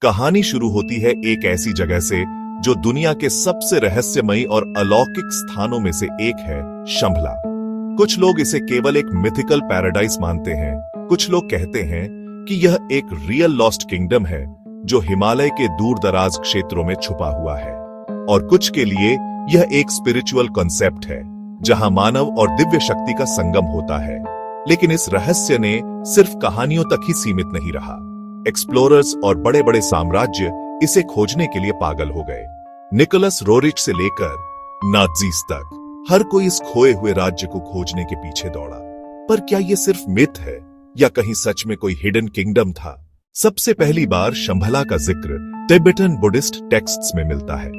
कहानी शुरू होती है एक ऐसी जगह से जो दुनिया के सबसे रहस्यमयी और अलौकिक स्थानों में से एक है, शंभला। कुछ लोग इसे केवल एक मिथिकल पैराडाइज मानते हैं, कुछ लोग कहते हैं कि यह एक रियल लॉस्ट किंगडम है जो हिमालय के दूर दराज क्षेत्रों में छुपा हुआ है, और कुछ के लिए यह एक स्पिरिचुअल कॉन्सेप्ट है जहां मानव और दिव्य शक्ति का संगम होता है। लेकिन इस रहस्य ने सिर्फ कहानियों तक ही सीमित नहीं रहा। एक्सप्लोरर्स और बड़े बड़े साम्राज्य इसे खोजने के लिए पागल हो गए। निकोलस रोरिच से लेकर नाज़ीज तक हर कोई इस खोए हुए राज्य को खोजने के पीछे दौड़ा। पर क्या यह सिर्फ मिथ है या कहीं सच में कोई हिडन किंगडम था? सबसे पहली बार शंभला का जिक्र तिब्बतन बुद्धिस्ट टेक्स्ट्स में मिलता है।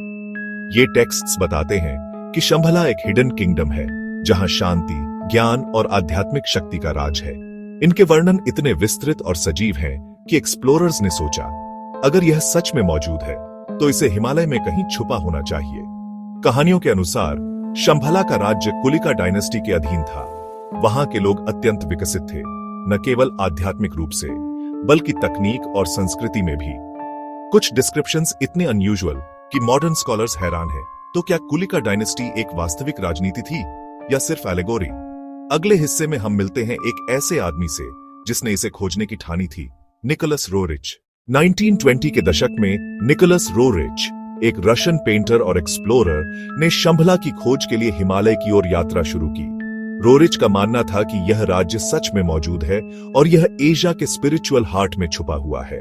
ये टेक्स्ट्स बताते हैं कि शंभला एक हिडन किंगडम है जहां शांति, ज्ञान और आध्यात्मिक शक्ति का राज है। इनके वर्णन इतने विस्तृत और सजीव हैं कि एक्सप्लोरर्स ने सोचा, अगर यह सच में मौजूद है तो इसे हिमालय में कहीं छुपा होना चाहिए। कहानियों के अनुसार शंभला का राज्य कुलिका डायनेस्टी के अधीन था। वहां के लोग अत्यंत विकसित थे, न केवल आध्यात्मिक रूप से बल्कि तकनीक और संस्कृति में भी। कुछ डिस्क्रिप्शंस इतने अनयूजुअल कि मॉडर्न स्कॉलर्स हैरान हैं। तो क्या कुलिका डायनेस्टी एक वास्तविक राजनीति थी या सिर्फ एलेगोरी? अगले हिस्से में हम मिलते हैं एक ऐसे आदमी से जिसने इसे खोजने की ठानी थी, निकोलस रोरिच। 1920 के दशक में निकोलस रोरिच, एक रशियन पेंटर और एक्सप्लोरर, ने शंभला की खोज के लिए हिमालय की ओर यात्रा शुरू की। रोरिच का मानना था कि यह राज्य सच में मौजूद है और यह एशिया के स्पिरिचुअल हार्ट में छुपा हुआ है।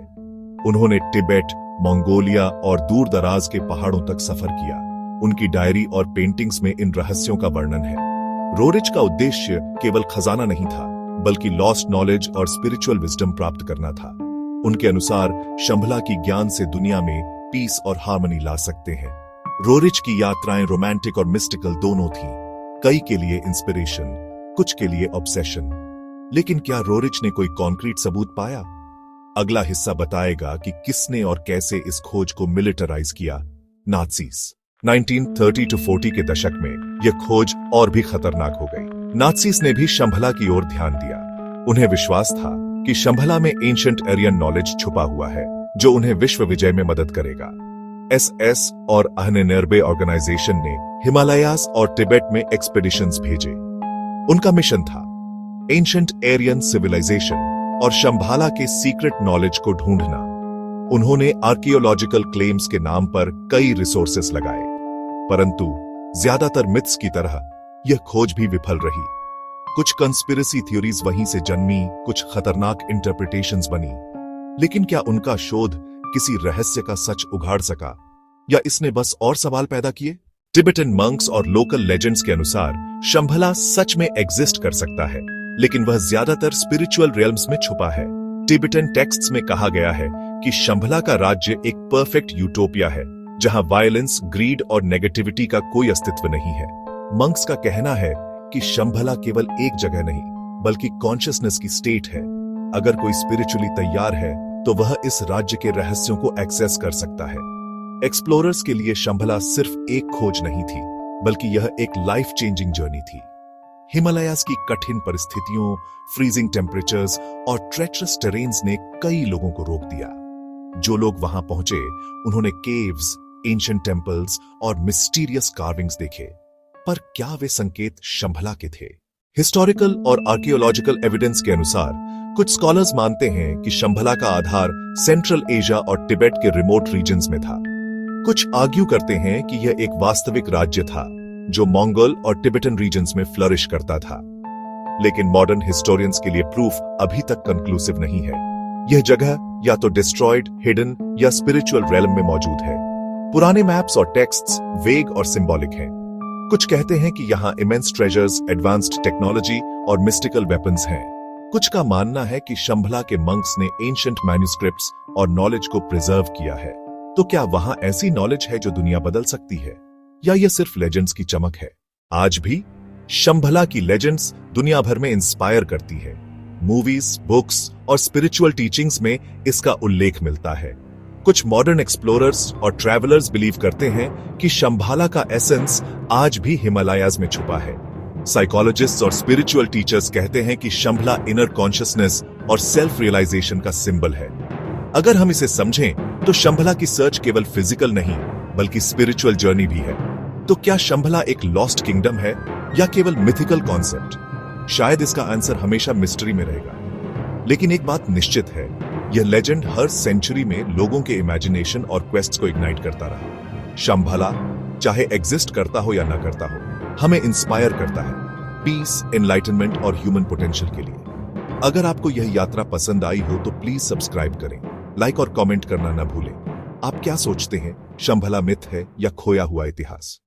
उन्होंने तिब्बत, मंगोलिया और दूर दराज के पहाड़ों तक सफर किया। उनकी डायरी और पेंटिंग्स में इन रहस्यों का वर्णन है। रोरिच का उद्देश्य केवल खजाना नहीं था, बल्कि लॉस्ट नॉलेज और स्पिरिचुअल विजडम प्राप्त करना था। उनके अनुसार शंभला की ज्ञान से दुनिया में पीस और हार्मनी ला सकते हैं। रोरिच की यात्राएं रोमांटिक और मिस्टिकल दोनों थीं। कई के लिए इंस्पिरेशन, कुछ के लिए ऑब्सेशन। लेकिन क्या रोरिच ने कोई कॉन्क्रीट सबूत पाया? अगला हिस्सा बताएगा कि किसने और कैसे इस खोज को मिलिटराइज किया। नाज़ीज। 1930-40 के दशक में यह खोज और भी खतरनाक हो गई। नाज़ीज ने भी शंभला की ओर ध्यान दिया। उन्हें विश्वास था कि शंभला में एंशिएंट एरियन नॉलेज छुपा हुआ है जो उन्हें विश्व विजय में मदद करेगा। SS और अहनेनर्बे ऑर्गेनाइजेशन ने हिमालयास और तिब्बत में एक्सपेडिशंस भेजे। उनका मिशन था एंशिएंट एरियन सिविलाइजेशन और शंभला के सीक्रेट नॉलेज को ढूंढना। उन्होंने आर्कियोलॉजिकल क्लेम्स के नाम पर कई रिसोर्सेस लगाए, परंतु ज्यादातर मिथ्स की तरह यह खोज भी विफल रही। कुछ कंस्पिरेसी थ्योरीज वहीं से जन्मी, कुछ खतरनाक इंटरप्रिटेशंस बनी। लेकिन क्या उनका शोध किसी रहस्य का सच उघाड़ सका, या इसने बस और सवाल पैदा किए? तिब्बतन मंक्स और लोकल लेजेंड्स के अनुसार शंभला सच में एग्जिस्ट कर सकता है, लेकिन वह ज्यादातर स्पिरिचुअल रियल्म्स में छुपा है। तिब्बतन टेक्स्ट्स में कहा गया है कि शंभला का राज्य एक परफेक्ट यूटोपिया है जहां वायलेंस, ग्रीड और नेगेटिविटी का कोई अस्तित्व नहीं है। मंक्स का कहना है कि शंभला केवल एक जगह नहीं बल्कि कॉन्शियसनेस की स्टेट है। अगर कोई स्पिरिचुअली तैयार है तो वह इस राज्य के रहस्यों को एक्सेस कर सकता है। एक्सप्लोरर्स के लिए शंभला सिर्फ एक खोज नहीं थी, बल्कि यह एक लाइफ चेंजिंग जर्नी थी। हिमालयास की कठिन परिस्थितियों, फ्रीजिंग टेम्परेचर्स और ट्रेचरस टेरेन्स ने कई लोगों को रोक दिया। जो लोग वहां पहुंचे उन्होंने केव्स, एंशिएंट टेम्पल्स और मिस्टीरियस कार्विंग्स देखे। पर क्या वे संकेत शंभला के थे? हिस्टोरिकल और आर्कियोलॉजिकल एविडेंस के अनुसार कुछ स्कॉलर्स मानते हैं कि शंभला का आधार सेंट्रल एशिया और तिब्बत के रिमोट रीजन्स में था। कुछ आर्ग्यू करते हैं कि यह एक वास्तविक राज्य था जो मंगोल और तिब्बतन रीजन्स में फ्लरिश करता था। लेकिन मॉडर्न हिस्टोरियंस के लिए प्रूफ अभी तक कंक्लूसिव नहीं है। यह जगह या तो डिस्ट्रॉयड, हिडन या स्पिरिचुअल रेलम में मौजूद है। पुराने मैप्स और टेक्स्ट्स वेग और सिंबॉलिक हैं। कुछ कहते हैं कि यहाँ इमेंस ट्रेजर्स, एडवांस्ड टेक्नोलॉजी और मिस्टिकल वेपन्स हैं। कुछ का मानना है कि शंभला के मंक्स ने एंशिएंट मैन्युस्क्रिप्ट्स और नॉलेज को प्रिजर्व किया है। तो क्या वहां ऐसी नॉलेज है जो दुनिया बदल सकती है, या यह सिर्फ लेजेंड्स की चमक है? आज भी शंभला की लेजेंड्स दुनिया भर में इंस्पायर करती है। मूवीज, बुक्स और स्पिरिचुअल टीचिंग्स में इसका उल्लेख मिलता है। कुछ मॉडर्न एक्सप्लोरर्स और ट्रैवलर्स बिलीव करते हैं कि शंभला का एसेंस आज भी हिमालयाज में छुपा है। साइकोलॉजिस्ट्स और स्पिरिचुअल टीचर्स कहते हैं कि शंभला इनर कॉन्शियसनेस और सेल्फ रियलाइजेशन का सिंबल है। अगर हम इसे समझें तो शंभला की सर्च केवल फिजिकल नहीं बल्कि स्पिरिचुअल जर्नी भी है। तो क्या शंभला एक लॉस्ट किंगडम है या केवल मिथिकल कॉन्सेप्ट? शायद इसका आंसर हमेशा मिस्ट्री में रहेगा। लेकिन एक बात निश्चित है, यह लेजेंड हर सेंचुरी में लोगों के इमेजिनेशन और क्वेस्ट्स को इग्नाइट करता रहा। शंभला चाहे एग्जिस्ट करता हो या ना करता हो, हमें इंस्पायर करता है पीस, एनलाइटनमेंट और ह्यूमन पोटेंशियल के लिए। अगर आपको यह यात्रा पसंद आई हो तो प्लीज सब्सक्राइब करें, लाइक और कमेंट करना न भूलें। आप क्या सोचते हैं, शंभला मिथ है या खोया हुआ इतिहास?